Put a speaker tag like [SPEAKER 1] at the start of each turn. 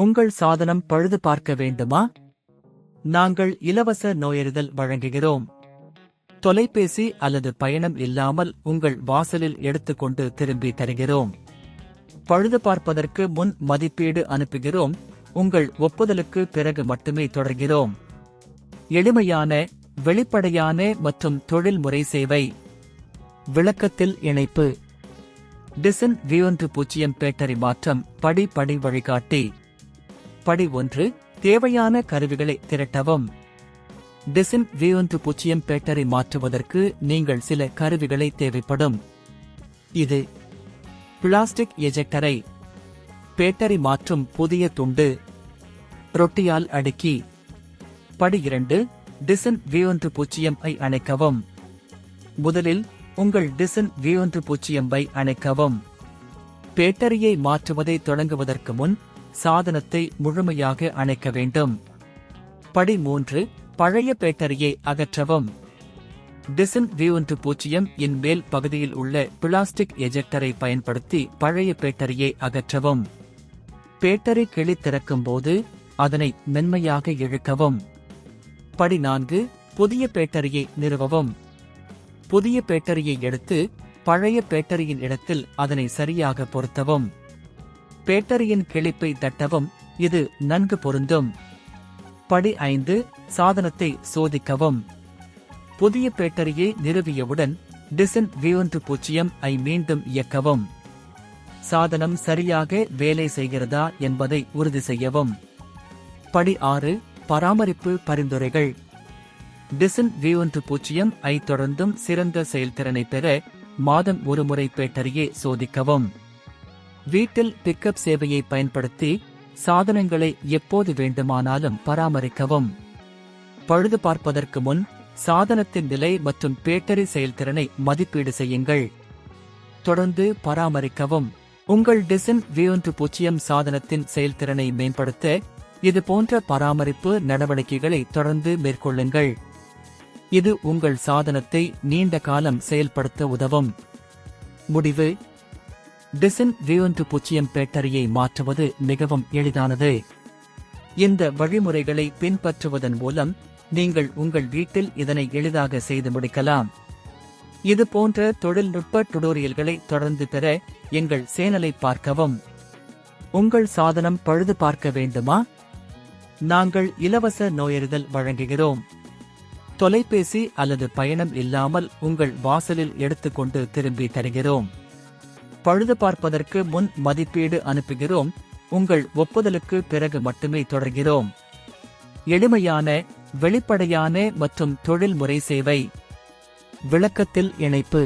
[SPEAKER 1] உங்கள் சாதனம் பழுது பார்க்க வேண்டுமா? நாங்கள் இலவச நோயறிதல் வழங்குகிறோம். தொலைபேசி அல்லது பயணம் இல்லாமல் உங்கள் வாசலில் எடுத்துக்கொண்டு திரும்பி தருகிறோம். பழுது பார்ப்பதற்கு முன் மதிப்பீடு அனுப்புகிறோம். உங்கள் ஒப்புதலுக்கு பிறகு மட்டுமே தொடர்கிறோம். எளிமையான, வெளிப்படையான மற்றும் தொழில்முறை சேவை. விளக்கத்தில் இணைப்பு. டிசன் V10 பேட்டரி மாற்றம் படி வழிகாட்டி. படி 1. தேவையான கருவிகளை திரட்டவும். டிசன் V10 பேட்டரி மாற்றுவதற்கு நீங்கள் சில கருவிகளை தேவைப்படும். இது பிளாஸ்டிக் எஜெக்டரை, பேட்டரி மாற்றும் புதிய துண்டு, ரொட்டியால் அடுக்கி. படி 2. டிசன் V10 ஐ அணைக்கவும். முதலில் உங்கள் டிசன் V10 ஐ அணைக்கவும். பேட்டரியை மாற்றுவதை தொடங்குவதற்கு முன் சாதனத்தை முழுமையாக அணைக்க வேண்டும். படி 3. பழைய பேட்டரியை அகற்றவும். டிசன் V10 இன் மேல் பகுதியில் உள்ள பிளாஸ்டிக் எஜெக்டரை பயன்படுத்தி பழைய பேட்டரியை அகற்றவும். பேட்டரி கிளி திறக்கும் போது அதனை மென்மையாக இழுக்கவும். படி 4. புதிய பேட்டரியை நிறுவவும். புதிய பேட்டரியை எடுத்து பழைய பேட்டரியின் இடத்தில் அதனை சரியாக பொருத்தவும். பேட்டரியின் கிளிப்பை தட்டவும். இது நன்கு பொருந்தும். படி 5. சாதனத்தை சோதிக்கவும். புதிய பேட்டரியை நிறுவியவுடன் டிசன் V10 ஐ மீண்டும் இயக்கவும். சாதனம் சரியாக வேலை செய்கிறதா என்பதை உறுதி செய்யவும். படி 6. பராமரிப்பு பரிந்துரைகள். டிசன் V10 ஐ தொடர்ந்தும் சிறந்த செயல்திறனை பெற மாதம் ஒரு முறை பேட்டரியை சோதிக்கவும். வீட்டில் பிக்கப் சேவையை பயன்படுத்தி சாதனங்களை எப்போது வேண்டுமானாலும் பராமரிக்கவும். பழுது பார்ப்பதற்கு முன் சாதனத்தின் நிலை மற்றும் பேட்டரி செயல்திறனை மதிப்பீடு செய்யுங்கள். தொடர்ந்து பராமரிக்கவும். உங்கள் டிசன் V10 சாதனத்தின் செயல்திறனை மேம்படுத்த இது போன்ற பராமரிப்பு நடவடிக்கைகளை தொடர்ந்து மேற்கொள்ளுங்கள். இது உங்கள் சாதனத்தை நீண்ட காலம் செயல்படுத்த உதவும். முடிவு. டிசன் V10 பேட்டரியை மாற்றுவது மிகவும் எளிதானது. இந்த வழிமுறைகளை பின்பற்றுவதன் மூலம் நீங்கள் உங்கள் வீட்டில் இதனை எளிதாக செய்து முடிக்கலாம். இது போன்ற தொழில்நுட்ப டுடோரியல்களை தொடர்ந்து பெற எங்கள் சேனலை பார்க்கவும். உங்கள் சாதனம் பழுது பார்க்க வேண்டுமா? நாங்கள் இலவச நோயறிதல் வழங்குகிறோம். தொலைபேசி அல்லது பயணம் இல்லாமல் உங்கள் வாசலில் எடுத்துக்கொண்டு திரும்பி தருகிறோம். பழுது பார்ப்பதற்கு முன் மதிப்பீடு அனுப்புகிறோம். உங்கள் ஒப்புதலுக்கு பிறகு மட்டுமே தொடர்கிறோம். எளிமையான, வெளிப்படையான மற்றும் தொழில்முறை சேவை. விளக்கத்தில் இணைப்பு.